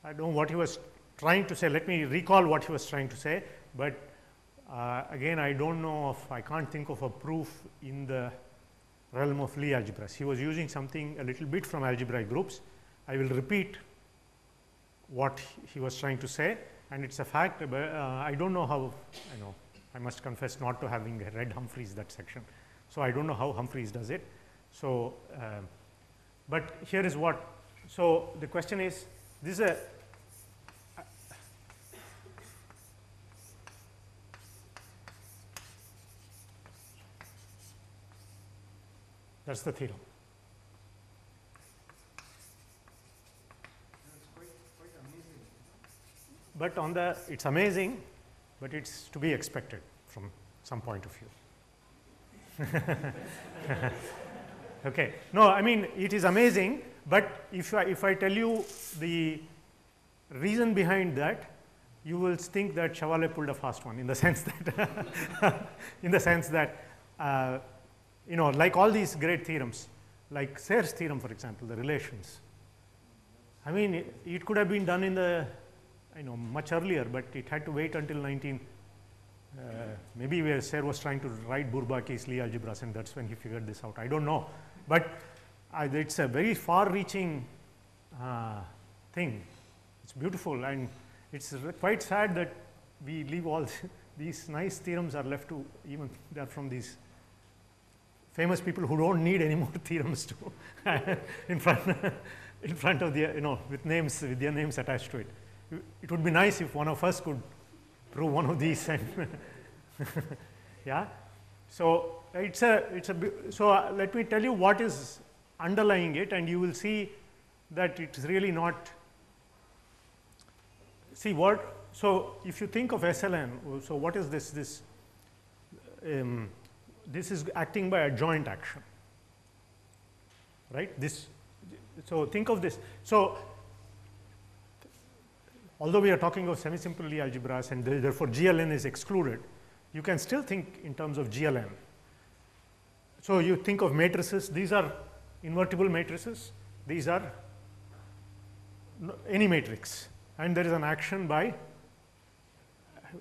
I don't know what he was trying to say. Let me recall what he was trying to say, but again, I don't know if I can't think of a proof in the realm of Lie algebras. He was using something a little bit from algebraic groups. I will repeat what he was trying to say, and it's a fact, but I don't know how, I must confess not to having read Humphreys that section. So, I don't know how Humphreys does it. So, but here is what, so the question is, this is a, that's the theorem. Quite amazing. But on the, it's amazing, but it's to be expected from some point of view. Okay. No, I mean, it is amazing, but if I tell you the reason behind that, you will think that Chevalier pulled a fast one, in the sense that like all these great theorems, like Serre's theorem, for example, the relations. I mean, it could have been done in the, much earlier, but it had to wait until maybe where Serre was trying to write Bourbaki's Lie algebras, and that's when he figured this out. I don't know, but it's a very far-reaching thing. It's beautiful, and it's quite sad that we leave all these nice theorems are left to even they are from these famous people who don't need any more theorems to in front of the with their names attached to it. It would be nice if one of us could prove one of these, and yeah. So so let me tell you what is underlying it, and you will see that it's really not. See what? So if you think of SLN, so what is this? This is acting by adjoint action, right? So think of this. So although we are talking of semi-simple Lie algebras, and therefore GLN is excluded, you can still think in terms of GLN. So you think of matrices. These are invertible matrices. These are any matrix, and there is an action by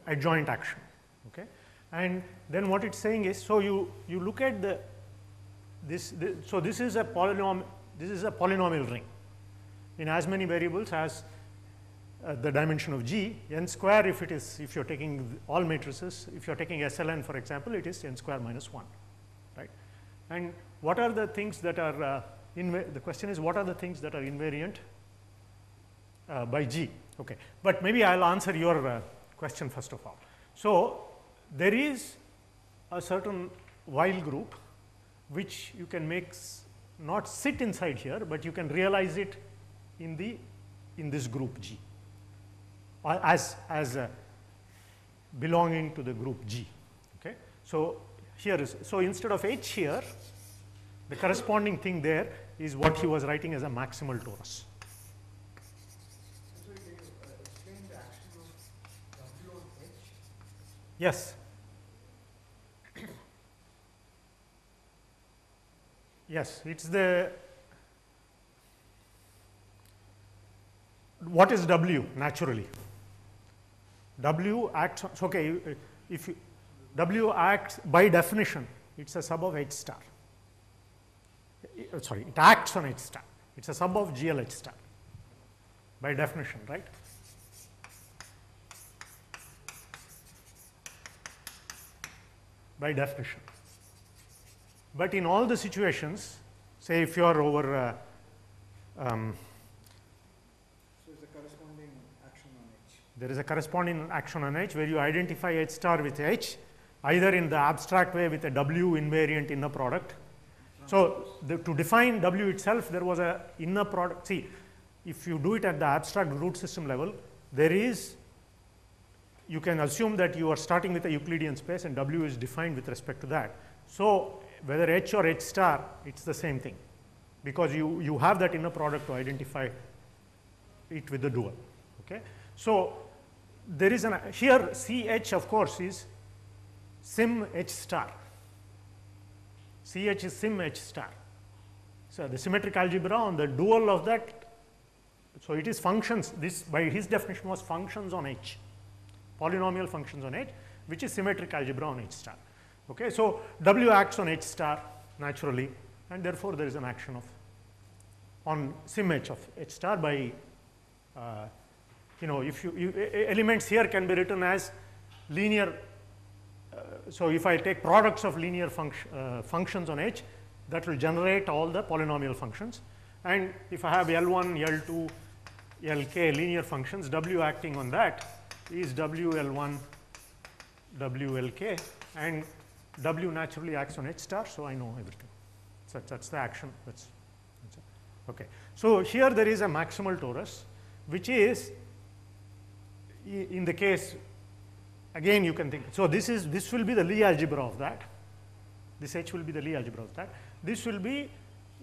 adjoint action. Okay, and then what it's saying is, so you look at so this is a polynomial. This is a polynomial ring in as many variables as the dimension of G. N square, if you're taking all matrices, if you're taking SLN, for example, it is n square minus 1, right? And what are the things that are the question is, what are the things that are invariant by G? Okay, but maybe I'll answer your question first of all. So there is a certain while group which you can make not sit inside here, but you can realize it in this group G, as belonging to the group G. Okay, so here is, so instead of H here, the corresponding thing there is what he was writing as a maximal torus. So can you explain the action of W on H? Yes. Yes, it's the, what is W naturally? W acts on, okay, if you, W acts by definition, it's a sub of H star. Sorry, it acts on H star. It's a sub of GL H star by definition, right? By definition. But in all the situations, say if you are over So is the corresponding action on H? there is a corresponding action on H where you identify H star with H, either in the abstract way with a W invariant inner product. So to define W itself, there was a inner product. See, if you do it at the abstract root system level, there is, you can assume that you are starting with a Euclidean space and W is defined with respect to that. So whether H or H star, it's the same thing, because you have that inner product to identify it with the dual. Okay, so there is an, here CH of course is sim H star. CH is sim H star. So the symmetric algebra on the dual of that So it is functions, this by his definition was functions on H, polynomial functions on H, which is symmetric algebra on H star. Okay, so W acts on H star naturally, and therefore there is an action of on sim H of H star by if elements here can be written as linear. So if I take products of linear functions on H, that will generate all the polynomial functions. And if I have L1, L2, Lk linear functions, W acting on that is WL1, WLk, and W naturally acts on H star, so I know everything. So that's the action. That's it. Okay. So here there is a maximal torus, which is in the case, again you can think, so this will be the Lie algebra of that. This H will be the Lie algebra of that. This will be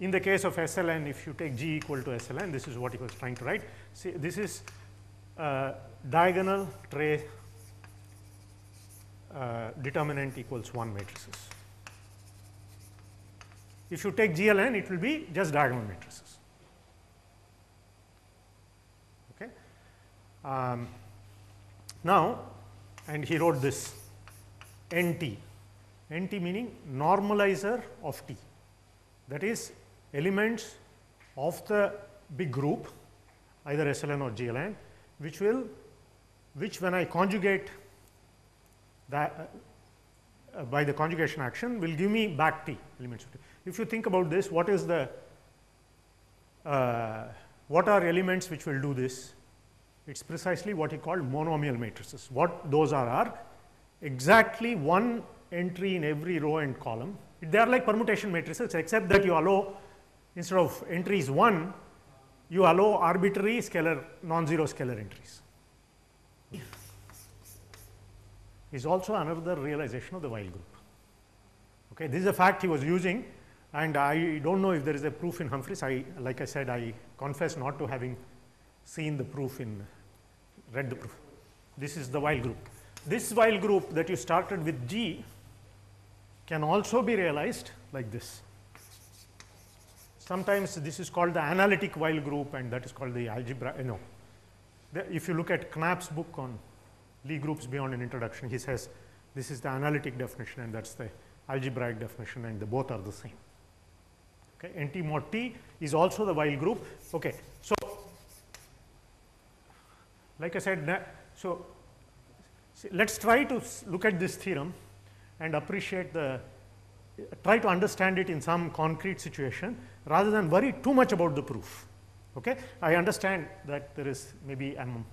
in the case of SLN, if you take G equal to SLN, this is what he was trying to write. See, this is diagonal tray determinant equals 1 matrices. If you take GLN, it will be just diagonal matrices. Okay. Now, and he wrote this NT. NT meaning normalizer of T. That is elements of the big group, either SLN or GLN, which when I conjugate that by the conjugation action will give me back T, elements of T. If you think about this, what is the what are elements which will do this? It's precisely what he called monomial matrices. What those are exactly one entry in every row and column. They are like permutation matrices, except that you allow, instead of entries 1, you allow arbitrary scalar, non-zero scalar entries. Is also another realization of the Weil group. Okay, this is a fact he was using, and I don't know if there is a proof in Humphreys. Like I said, I confess not to having seen the proof read the proof. This is the Weil group. This Weil group that you started with G can also be realized like this. Sometimes this is called the analytic Weil group, and that is called the algebra. If you look at Knapp's book on Lie groups beyond an introduction, he says this is the analytic definition and that's the algebraic definition, and both are the same. Okay, NT mod T is also the Weil group. Okay, so like I said, so let's try to look at this theorem and appreciate try to understand it in some concrete situation rather than worry too much about the proof. Okay, I understand that there is maybe I'm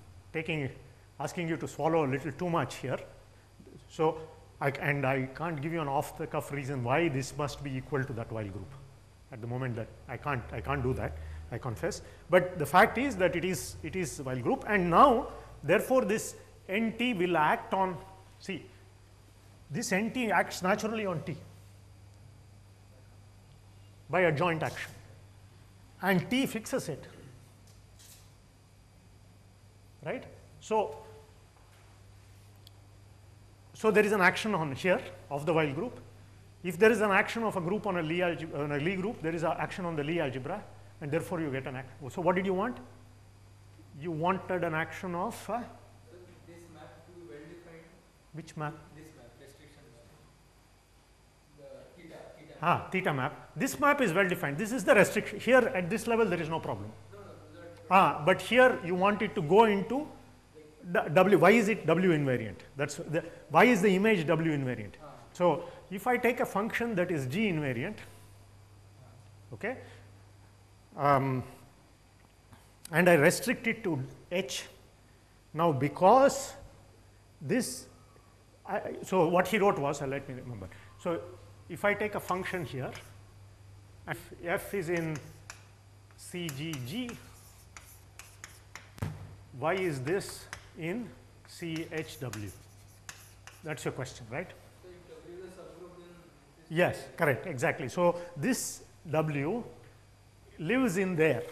asking you to swallow a little too much here. So I can't give you an off the cuff reason why this must be equal to that Weil group at the moment. That I can't do that, I confess. But the fact is that it is Weil group, and now therefore this NT will act on, see, this NT acts naturally on T by a joint action, and T fixes it, right? So there is an action on here of the Weil group. If there is an action of a group on a Lie group, there is an action on the Lie algebra, and therefore you get an action. So what did you want? You wanted an action of this map to be well defined. Which map? This map, restriction map. The theta map. This map is well defined. This is the restriction. Here at this level there is no problem. But here you want it to go into W. Why is it W invariant? Why is the image W invariant? So if I take a function that is G invariant, okay, and I restrict it to H, now because this, so what he wrote was, let me remember. So if I take a function here, if f is in CGG, why is this in CHW? That's your question, right? So if W is a subgroup, then yes, correct, exactly. So this W lives in there,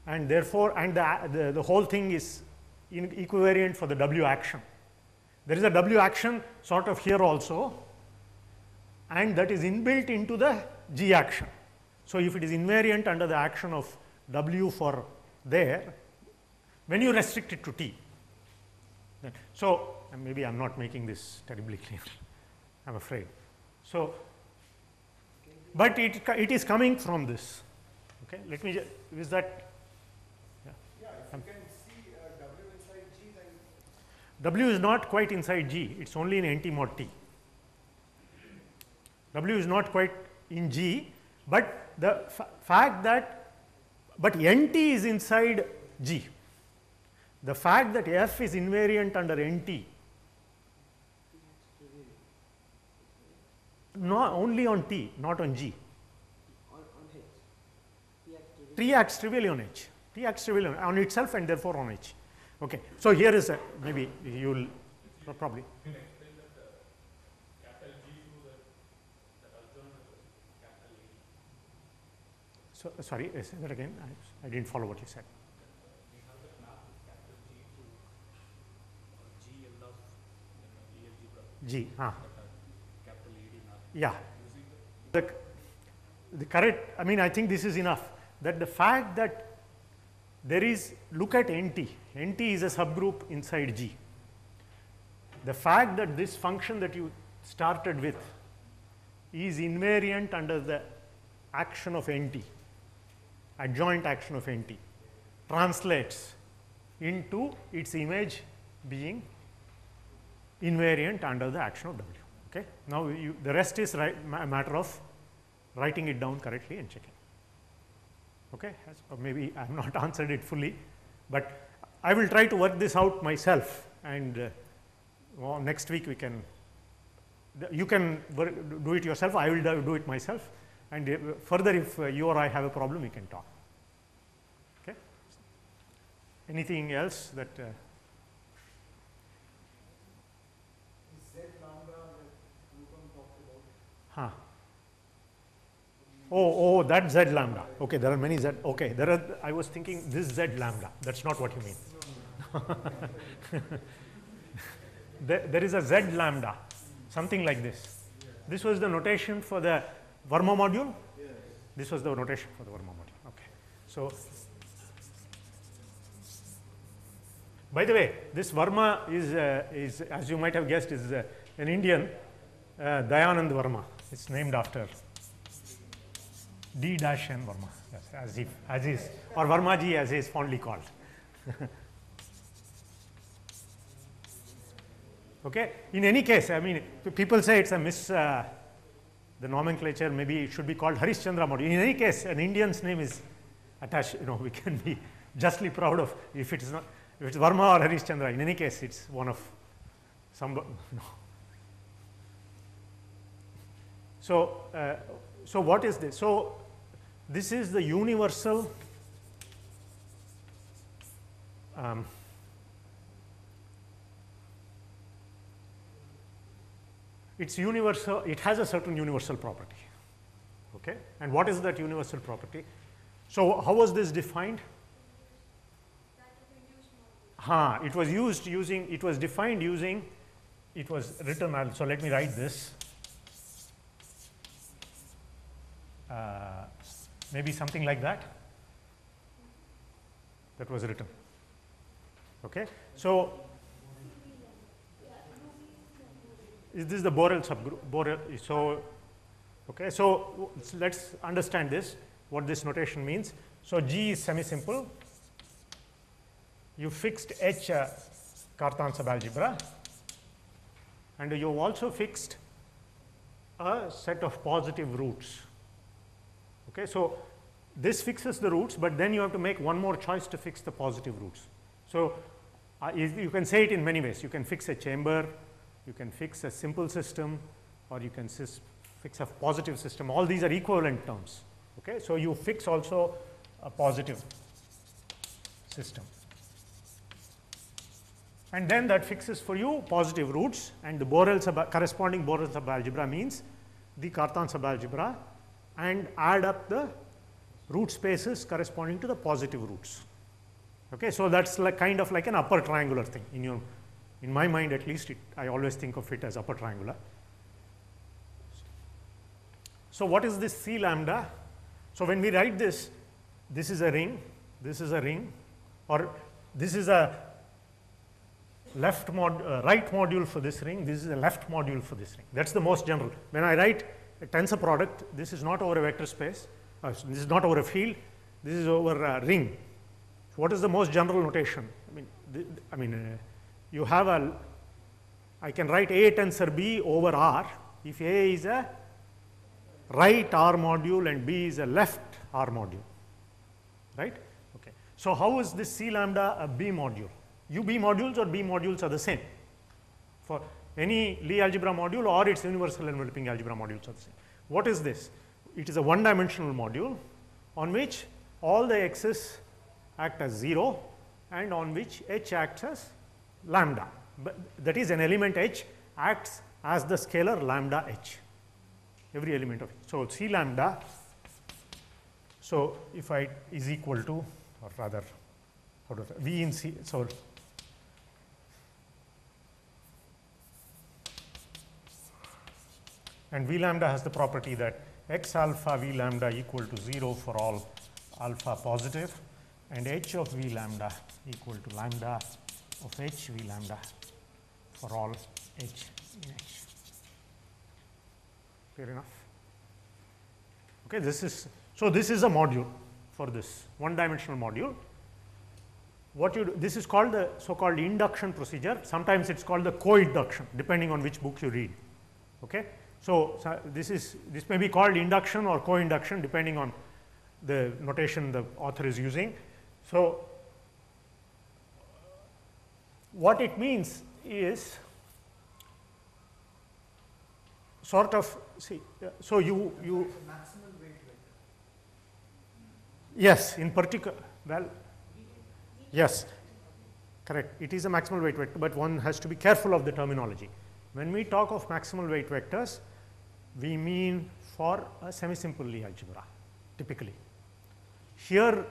and therefore, and the whole thing is equivariant for the W action. There is a W action sort of here also, and that is inbuilt into the G action. So if it is invariant under the action of W for there, when you restrict it to T. So, maybe I am not making this terribly clear, I am afraid. So, but it is coming from this. Okay, let me just, is that? Yeah, if you can see W inside G, then W is not quite inside G, it is only in NT mod T. W is not quite in G, but the fact that, but NT is inside G. The fact that F is invariant under NT, not only on T, not on G. On H. T acts trivially on H. T acts trivially on itself and therefore on H. Okay. So, here is a, maybe you will probably. So, sorry, say that again. I didn't follow what you said. G, yeah. The correct, I mean, I think this is enough, that the fact that there is, look at NT, NT is a subgroup inside G. The fact that this function that you started with is invariant under the action of NT, adjoint action of NT, translates into its image being invariant under the action of W. Okay. Now, the rest is a matter of writing it down correctly and checking. Okay. Maybe I have not answered it fully, but I will try to work this out myself, and next week we can, you can do it yourself, I will do it myself, and further if you or I have a problem, we can talk. Okay. Anything else that Z lambda that Rupam talked about. huh. Oh, that Z lambda. Okay, there are many Z. Okay, there are. I was thinking this Z lambda. That's not what you mean. There is a Z lambda, something like this. This was the notation for the Verma module. This was the notation for the Verma module. Okay. So, by the way, this Verma is as you might have guessed, is an Indian, Dayanand Verma. It's named after D-N Verma, yes, as is, or Vermaji as he is fondly called. Okay. In any case, I mean, people say it's a the nomenclature, maybe it should be called Harishchandra module. In any case, an Indian's name is attached, we can be justly proud of if it is not, if it's Verma or Harishchandra. In any case, it's one of some, no. So what is this? So this is the universal it's universal, it has a certain universal property. Okay? And what is that universal property? So how was this defined? It was used using, it was defined using, it was written, so let me write this. Maybe something like that. That was written. Okay. So, is this the Borel subgroup? Borel. So, okay. So let's understand this. What this notation means. So G is semi-simple. You fixed H Cartan subalgebra, and you have also fixed a set of positive roots. Okay, so this fixes the roots, but then you have to make one more choice to fix the positive roots. So you can say it in many ways. You can fix a chamber, you can fix a simple system, or you can fix a positive system. All these are equivalent terms. Okay, so you fix also a positive system. And then that fixes for you positive roots, and the corresponding Borel subalgebra means the Cartan subalgebra, and add up the root spaces corresponding to the positive roots. Okay, so that's like kind of like an upper triangular thing in my mind at least. I always think of it as upper triangular. So what is this C lambda? So when we write this, this is a ring, or this is a right module for this ring, this is a left module for this ring. That is the most general. When I write a tensor product, this is not over a vector space, this is not over a field, this is over a ring. So what is the most general notation? You have I can write A tensor B over R if A is a right R module and B is a left R module, right? Okay. So how is this C lambda a B module? U B modules or B modules are the same for any Lie algebra module or its universal enveloping algebra modules are the same. What is this? It is a one-dimensional module on which all the x's act as 0 and on which h acts as lambda. But that is, an element h acts as the scalar lambda h, every element of it. So, C lambda, so if I is equal to, or rather V in C, so and V lambda has the property that x alpha V lambda equal to 0 for all alpha positive and h of V lambda equal to lambda of h V lambda for all h in h. Fair enough? Okay, this is, so this is a module for this one-dimensional module. What you do, this is called the so-called induction procedure. Sometimes it is called the co-induction, depending on which book you read. Okay? So this may be called induction or co-induction, depending on the notation the author is using. So what it means is sort of, see, so you Maximal weight vector. yes, in particular, well, yes, correct. It is a maximal weight vector, but one has to be careful of the terminology. When we talk of maximal weight vectors, we mean for a semi-simple Lie algebra, typically. Here,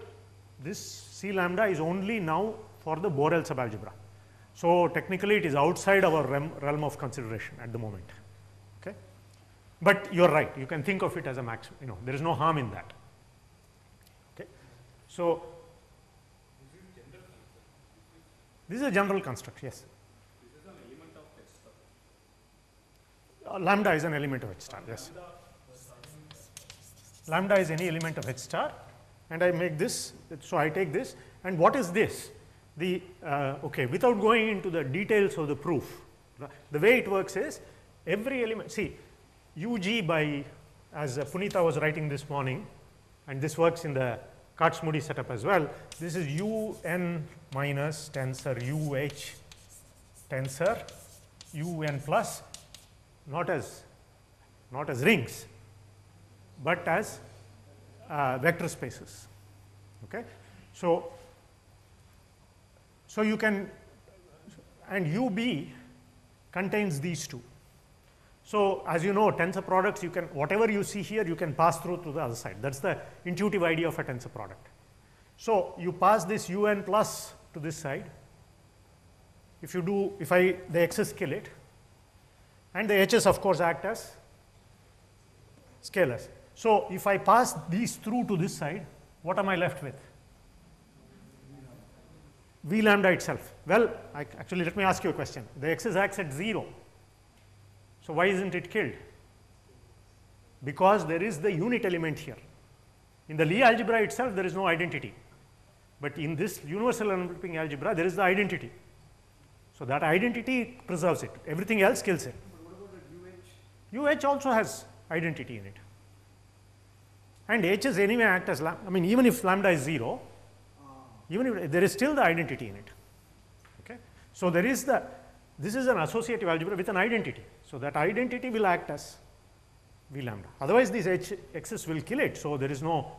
this C lambda is only now for the Borel subalgebra. So technically, it is outside our realm of consideration at the moment. Okay, but you are right. You can think of it as a maximum. You know, there is no harm in that. Okay, so this is a general construct. Yes. Lambda is an element of H star, yes. Lambda is any element of H star, and I make this, so I take this, and what is this? The, okay, without going into the details of the proof, the way it works is, every element, see, UG by, as Punita was writing this morning, and this works in the Kac-Moody setup as well, this is UN minus tensor UH tensor UN plus, not as rings, but as vector spaces. Okay, so you can, and UB contains these two. So as you know, tensor products, you can, whatever you see here, you can pass through to the other side. That's the intuitive idea of a tensor product. So you pass this UN plus to this side. If you do, the x's kill it, and the h's of course act as scalars. So if I pass these through to this side, what am I left with? V lambda itself. Well, actually let me ask you a question. The x's acts at 0. So why isn't it killed? Because there is the unit element here. In the Lie algebra itself, there is no identity. But in this universal enveloping algebra, there is the identity. So that identity preserves it. Everything else kills it. UH also has identity in it. And H's anyway act as lambda. I mean, even if lambda is 0, even if there is still the identity in it. Okay? So there is this is an associative algebra with an identity. So that identity will act as V lambda. Otherwise, these x's will kill it. So there is no,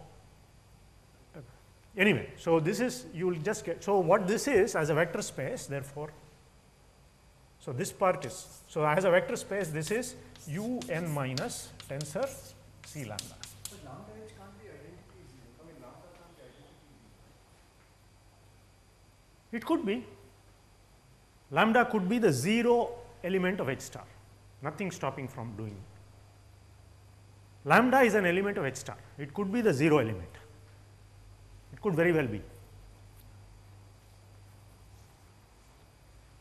anyway. So this is, you will just get, so what this is as a vector space, therefore, so this part is, so as a vector space, this is UN minus tensor C lambda. But lambda h can't be identity 0. I mean, lambda can't be identity 0. It could be. Lambda could be the 0 element of H star. Nothing stopping from doing it. Lambda is an element of H star. It could be the 0 element. It could very well be.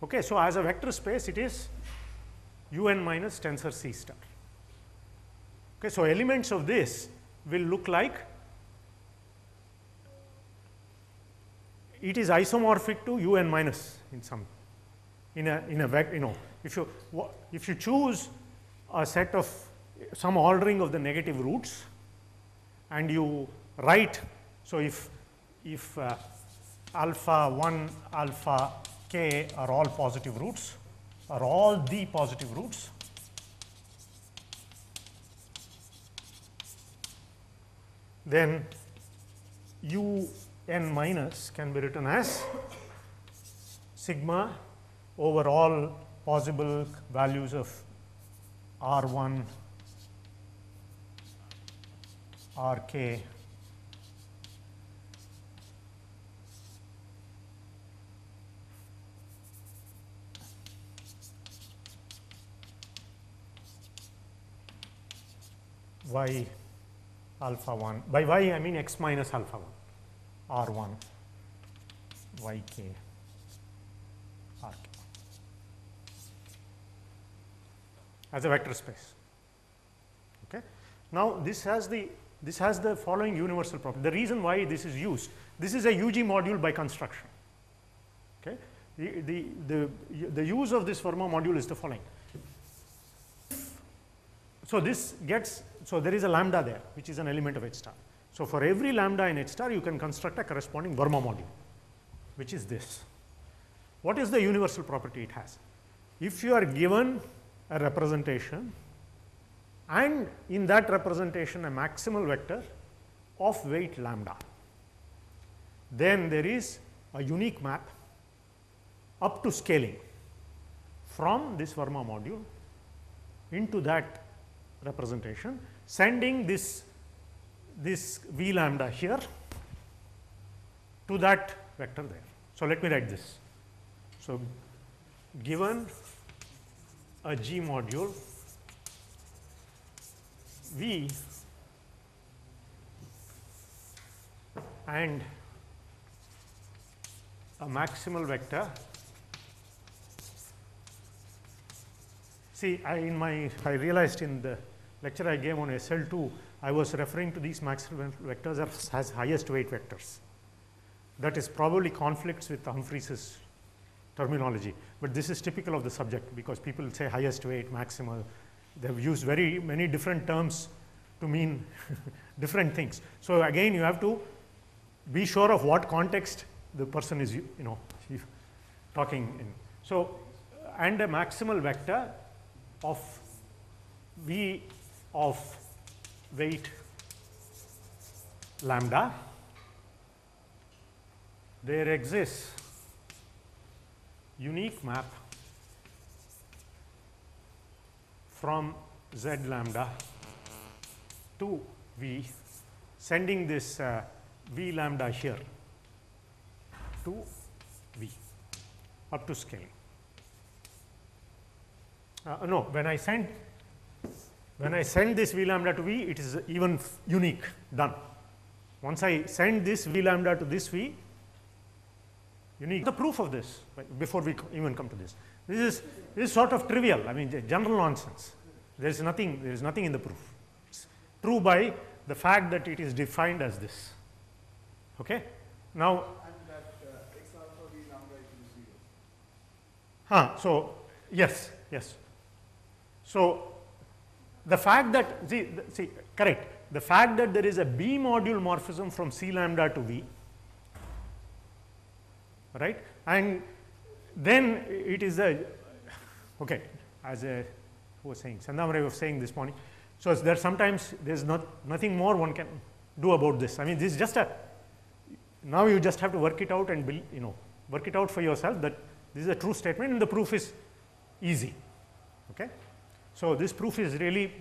Okay, so as a vector space, it is un minus tensor C star. Okay, so elements of this will look like, it is isomorphic to un minus in some, in a vector, you know, if you choose a set of some ordering of the negative roots and you write, so if alpha 1, alpha k are all positive roots, are all the positive roots, then un minus can be written as sigma over all possible values of R1, Rk, y alpha 1. By y I mean x minus alpha 1, R1, yk, rk, as a vector space. Okay. Now, this has the following universal property. The reason why this is used, this is a UG module by construction. Okay. The use of this Verma module is the following. So, this gets, so there is a lambda there, which is an element of H star. So, for every lambda in H star, you can construct a corresponding Verma module, which is this. What is the universal property it has? If you are given a representation and in that representation a maximal vector of weight lambda, then there is a unique map up to scaling from this Verma module into that representation, sending this v lambda here to that vector there. So, let me write this. So, given a G module V and a maximal vector. See, I realized in the lecture I gave on SL2, I was referring to these maximal vectors as highest weight vectors. That is probably conflicts with Humphreys's terminology, but this is typical of the subject because people say highest weight, maximal. They have used very many different terms to mean different things. So, again you have to be sure of what context the person is talking in. So, and a maximal vector of v of weight lambda, there exists unique map from z lambda to v, sending this v lambda here to v up to scaling. No, when I send this v lambda to v, it is even unique, done. Once I send this v lambda to this v, unique. The proof of this, before we even come to this, this is sort of trivial. I mean, general nonsense. There is nothing in the proof. It's true by the fact that it is defined as this. Okay. Now, And that x alpha v lambda equals 0. So yes. So the fact that see correct. The fact that there is a B module morphism from C lambda to V, right, and then it is a okay, as a who was saying, Sandamarai was saying this morning. So there sometimes there is nothing more one can do about this. I mean, this is just now you just have to work it out and work it out for yourself that this is a true statement and the proof is easy. Okay. So this proof is really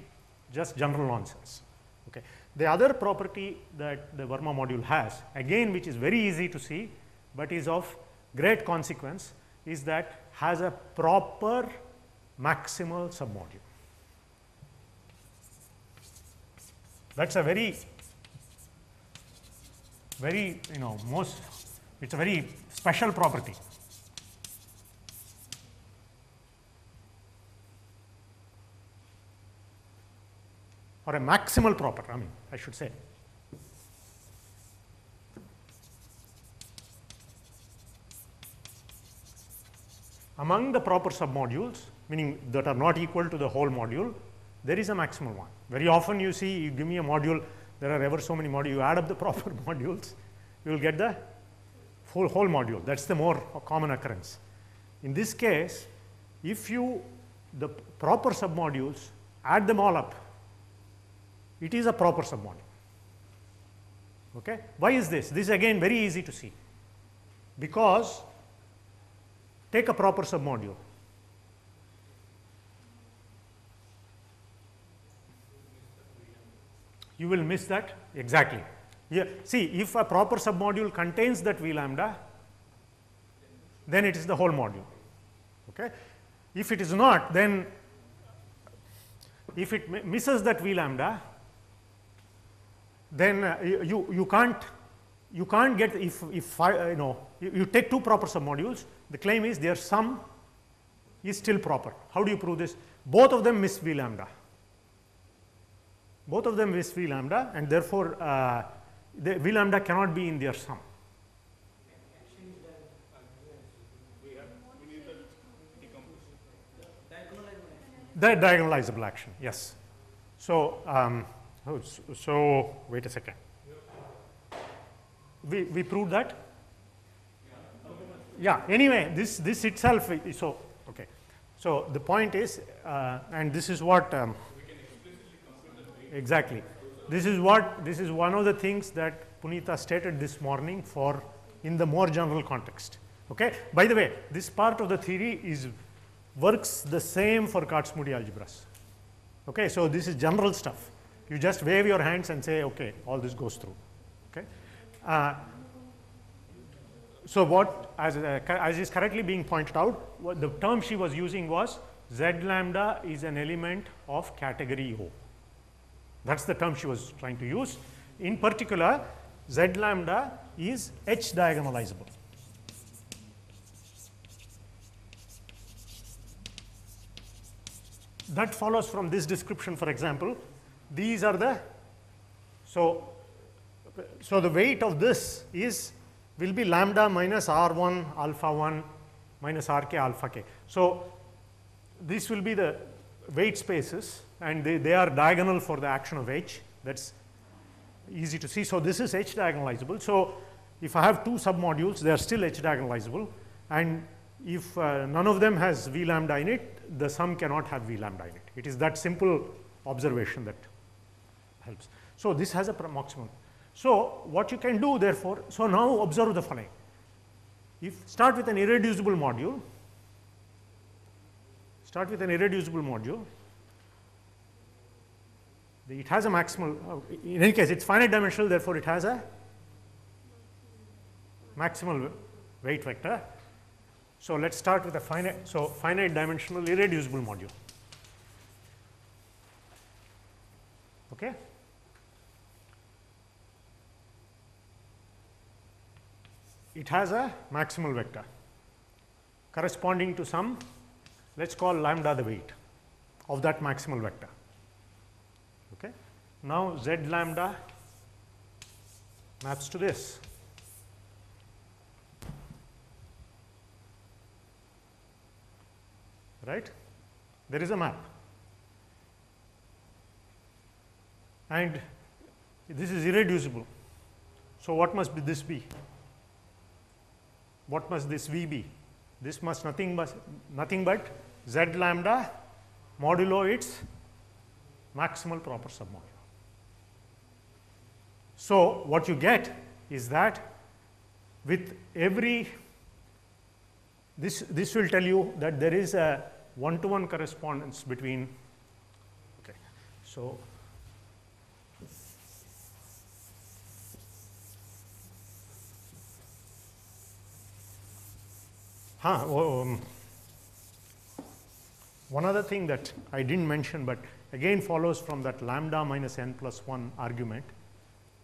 just general nonsense. Okay. The other property that the Verma module has, again which is very easy to see but is of great consequence, is that has a proper maximal submodule. That's a very it's a very special property. or a maximal proper, I mean, I should say. Among the proper submodules, meaning that are not equal to the whole module, there is a maximal one. Very often you see, you give me a module, there are ever so many modules, you add up the proper modules, you will get the whole module. That's the more common occurrence. In this case, if you, the proper submodules, add them all up, it is a proper submodule. Okay? Why is this? This is again very easy to see. Because take a proper submodule. You will miss that exactly. Yeah. See, if a proper submodule contains that V lambda, then it is the whole module. Okay? If it is not, then if it misses that V lambda, then you can't get, if you take two proper submodules, the claim is their sum is still proper. How do you prove this? Both of them miss V lambda. Both of them miss V lambda, and therefore the V lambda cannot be in their sum. The diagonalizable action, yes. So, so wait a second. We proved that? Yeah, anyway, this itself is so, okay. So the point is, and this is what, exactly. This is one of the things that Punitha stated this morning for in the more general context. Okay. By the way, this part of the theory works the same for Kac-Moody algebras. Okay. So this is general stuff. You just wave your hands and say, okay, all this goes through. Okay. So what, as is correctly being pointed out, what the term she was using was Z lambda is an element of category O. That's the term she was trying to use. In particular, Z lambda is H diagonalizable. That follows from this description, for example. These are the, so the weight of this will be lambda minus R1 alpha 1 minus Rk alpha k. So this will be the weight spaces, and they are diagonal for the action of H. That's easy to see. So this is H diagonalizable. So if I have two submodules, they are still H diagonalizable, and if none of them has V lambda in it, the sum cannot have V lambda in it. It is that simple observation that helps. So this has a maximum. So what you can do, therefore, so now observe the following. If start with an irreducible module, it has a maximal, in any case, it's finite dimensional, therefore it has a maximal weight vector. So let's start with a finite dimensional irreducible module. Okay? It has a maximal vector corresponding to some, let's call lambda the weight of that maximal vector. Okay? Now Z lambda maps to this. Right? There is a map. And this is irreducible. So what must this be? What must this V be? This must nothing but Z lambda modulo its maximal proper submodule. So what you get is that with every, this will tell you that there is a one-to-one correspondence between, okay, so one other thing that I didn't mention, but again follows from that lambda minus n plus 1 argument,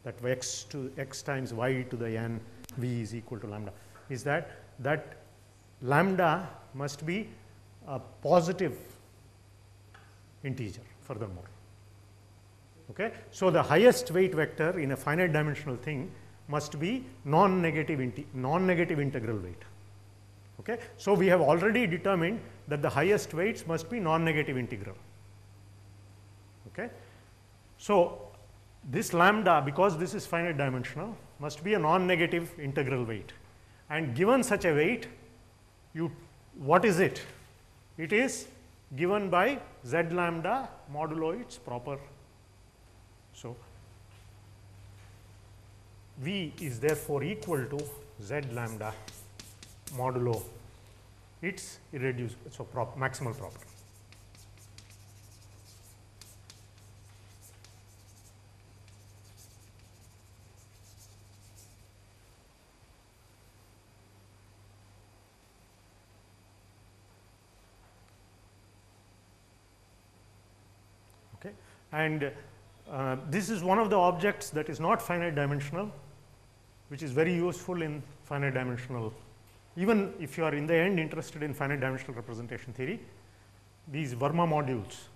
that x times y to the n v is equal to lambda, is that lambda must be a positive integer furthermore. Okay. So, the highest weight vector in a finite dimensional thing must be non-negative integral weight. Okay. So, we have already determined that the highest weights must be non-negative integral. Okay. So, this lambda, because this is finite dimensional, must be a non-negative integral weight, and given such a weight, what is it? It is given by z lambda modulo its proper. So, V is therefore equal to z lambda modulo its irreducible, so maximal property. Okay. And this is one of the objects that is not finite dimensional, which is very useful in finite dimensional. Even if you are in the end interested in finite dimensional representation theory, these Verma modules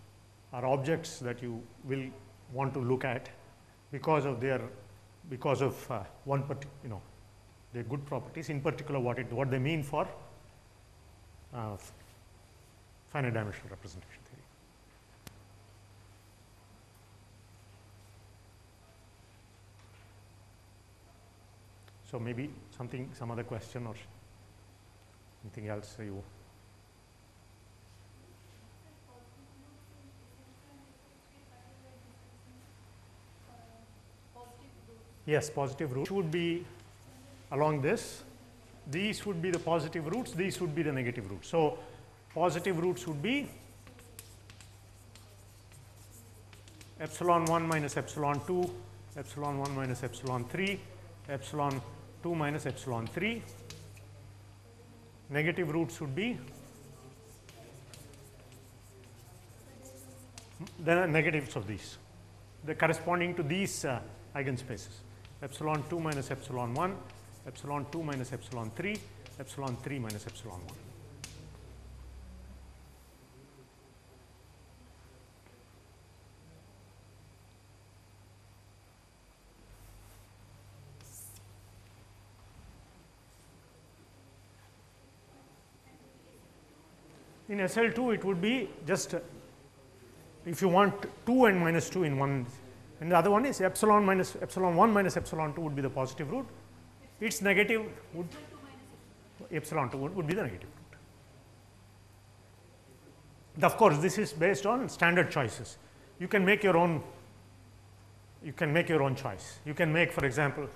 are objects that you will want to look at because of their one particular, their good properties, in particular what they mean for finite dimensional representation theory. So, maybe some other question or anything else you. Yes, positive roots would be along this. These would be the positive roots, these would be the negative roots. So, positive roots would be epsilon 1 minus epsilon 2, epsilon 1 minus epsilon 3, epsilon 2 minus epsilon 3. Negative roots would be the negatives of these, the corresponding to these eigenspaces, epsilon 2 minus epsilon 1, epsilon 2 minus epsilon 3, epsilon 3 minus epsilon 1. In SL2, it would be just if you want 2 and minus 2 in one, and the other one is epsilon 1 minus epsilon 2 would be the positive root. Its negative would epsilon 2 would be the negative root. Of course, this is based on standard choices. You can make your own. You can make your own choice. You can make, for example,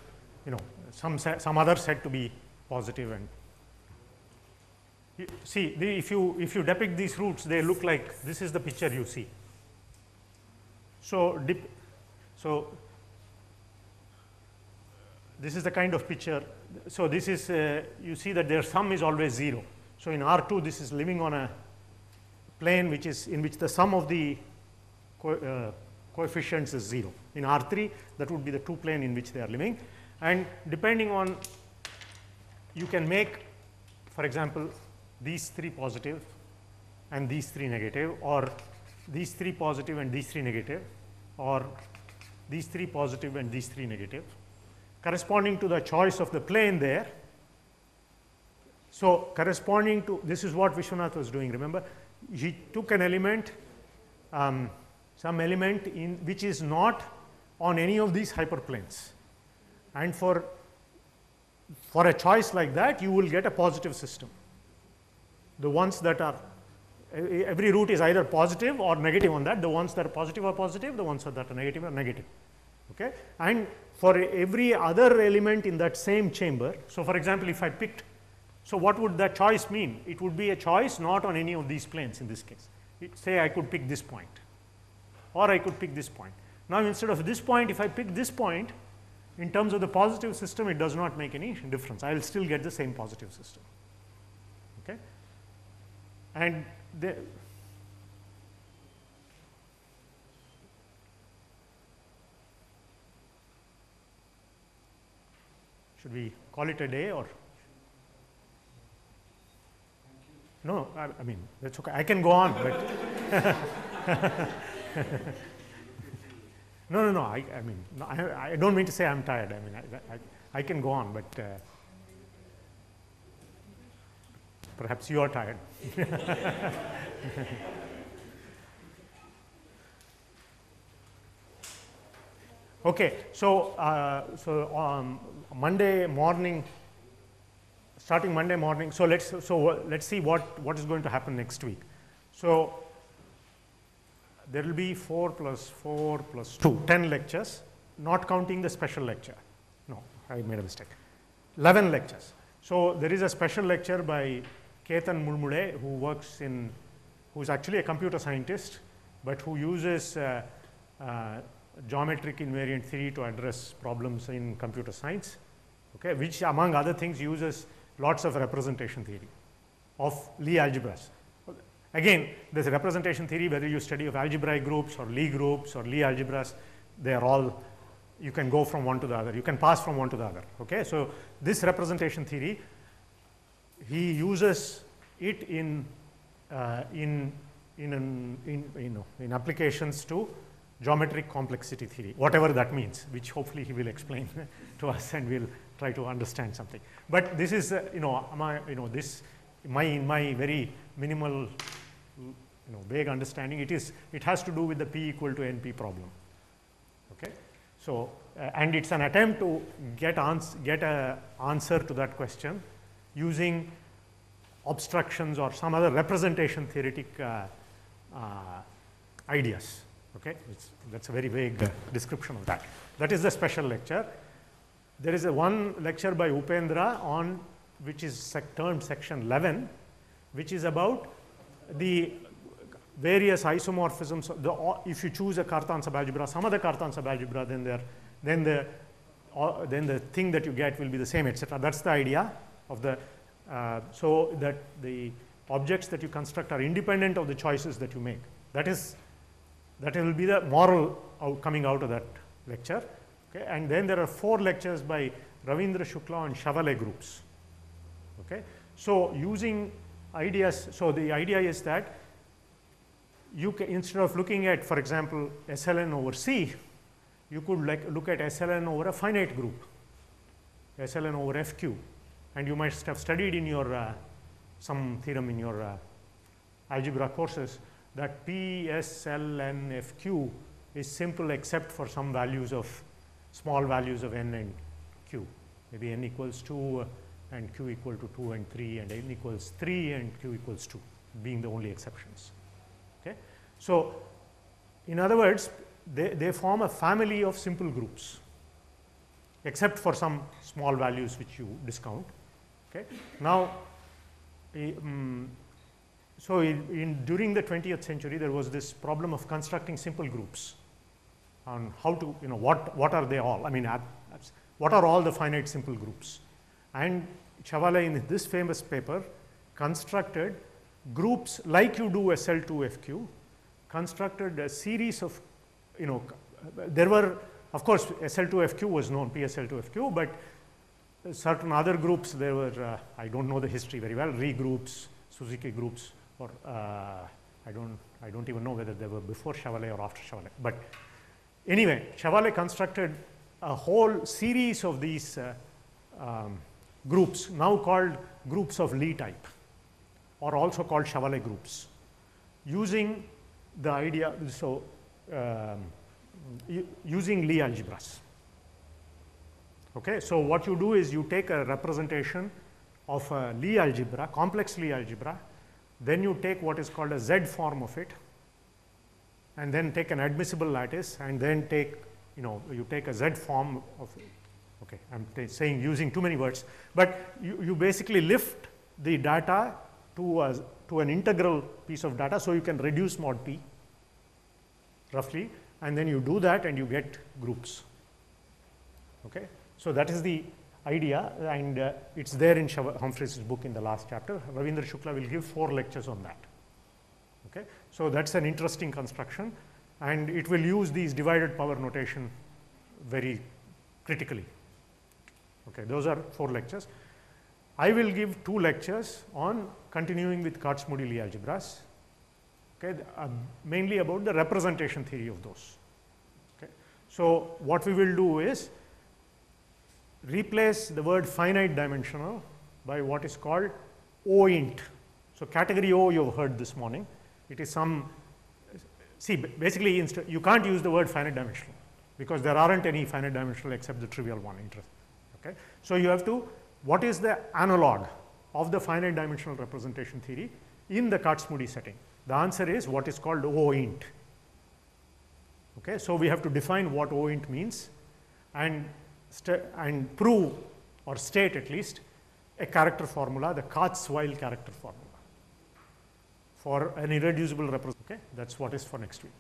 some other set to be positive, and see, if you depict these roots, they look like this is the picture you see. So, this is the kind of picture. So, this is you see that their sum is always 0. So, in R2, this is living on a plane in which the sum of the coefficients is 0. In R3, that would be the 2 plane in which they are living, and depending on, you can make, for example, these 3 positive and these 3 negative, or these 3 positive and these 3 negative, or these 3 positive and these 3 negative, corresponding to the choice of the plane there. So, corresponding to, this is what Vishwanath was doing, remember, he took an element, some element in which is not on any of these hyperplanes, and for a choice like that, you will get a positive system. The ones that are, every root is either positive or negative on that. The ones that are positive, the ones that are negative are negative. Okay? And for every other element in that same chamber, so for example, if I picked, so what would that choice mean? It would be a choice not on any of these planes in this case. Say I could pick this point, or I could pick this point. Now, instead of this point, if I pick this point, in terms of the positive system, it does not make any difference. I will still get the same positive system. Okay? And should we call it a day, or? No, I mean, that's okay. I can go on, but No, no, no. I mean, no, I don't mean to say I'm tired. I mean, I can go on, but perhaps you are tired. Okay, so Monday morning, starting Monday morning. So let's see what is going to happen next week. So there will be 4 plus 4 plus 2, 10 lectures, not counting the special lecture. No, I made a mistake. 11 lectures. So there is a special lecture by Ketan Mulmule, who is actually a computer scientist, but who uses geometric invariant theory to address problems in computer science, okay, which among other things uses lots of representation theory of Lie algebras. Again, this representation theory, whether you study of algebraic groups or Lie groups or Lie algebras, they are all, you can go from one to the other, you can pass from one to the other. Okay? So this representation theory, he uses it in applications to geometric complexity theory, whatever that means, which hopefully he will explain to us, and we'll try to understand something. But this is, in my very minimal, vague understanding, it has to do with the P equal to NP problem. Okay, so and it's an attempt to get a answer to that question using obstructions or some other representation theoretic ideas. Okay, that's a very vague description of that. That is the special lecture. There is one lecture by Upendra on, which is termed section 11, which is about the various isomorphisms. If you choose a Cartan subalgebra, some other Cartan subalgebra, then the thing that you get will be the same, etc. That's the idea of the so that the objects that you construct are independent of the choices that you make. That will be the moral coming out of that lecture. Okay? And then there are 4 lectures by Ravindra Shukla on Chavalet groups. Okay? So using ideas, so the idea is that you can, instead of looking at, for example, SLN over C, you could look at SLN over a finite group, SLN over FQ, and you might have studied in your some theorem in your algebra courses that P, S, L, N, F, Q is simple except for some values of, small values of N and Q. Maybe N equals 2 and Q equal to 2 and 3, and N equals 3 and Q equals 2 being the only exceptions. Okay? So in other words, they form a family of simple groups except for some small values which you discount. Okay? Now, so during the 20th century, there was this problem of constructing simple groups on how to, what are they all? I mean, what are all the finite simple groups? And Chavalet, in this famous paper, constructed groups like you do SL2FQ, constructed a series of, there were, of course, SL2FQ was known, PSL2FQ, but certain other groups, there were, I don't know the history very well, Rie groups, Suzuki groups, or I don't even know whether they were before Chavalet or after Chavalet. But anyway, Chavalet constructed a whole series of these groups, now called groups of Lie type, or also called Chavalet groups, using the idea, so using Lie algebras. Okay, so what you do is you take a representation of a Lie algebra, complex Lie algebra, then you take what is called a Z form of it, and then take an admissible lattice, and then take, you take a Z form of it. Okay, I'm saying using too many words, but you basically lift the data to an integral piece of data, so you can reduce mod P roughly, and then you do that and you get groups. Okay, so that is the idea, and it's there in Humphreys' book in the last chapter. Ravindra Shukla will give 4 lectures on that. Okay, so that's an interesting construction, and it will use these divided power notation very critically. Okay, those are 4 lectures. I will give 2 lectures on continuing with Kac-Moody Lie algebras, okay, mainly about the representation theory of those. Okay. So what we will do is replace the word finite dimensional by what is called OINT. So category O you have heard this morning. It is some, see basically you can't use the word finite dimensional because there aren't any finite dimensional except the trivial one. Okay? So you have to, what is the analog of the finite dimensional representation theory in the Kac-Moody setting? The answer is what is called OINT. Okay? So we have to define what OINT means and prove or state at least a character formula, the Kac-Weil character formula for an irreducible representation. Okay? That's what is for next week.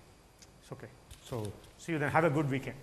It's okay. So see you then. Have a good weekend.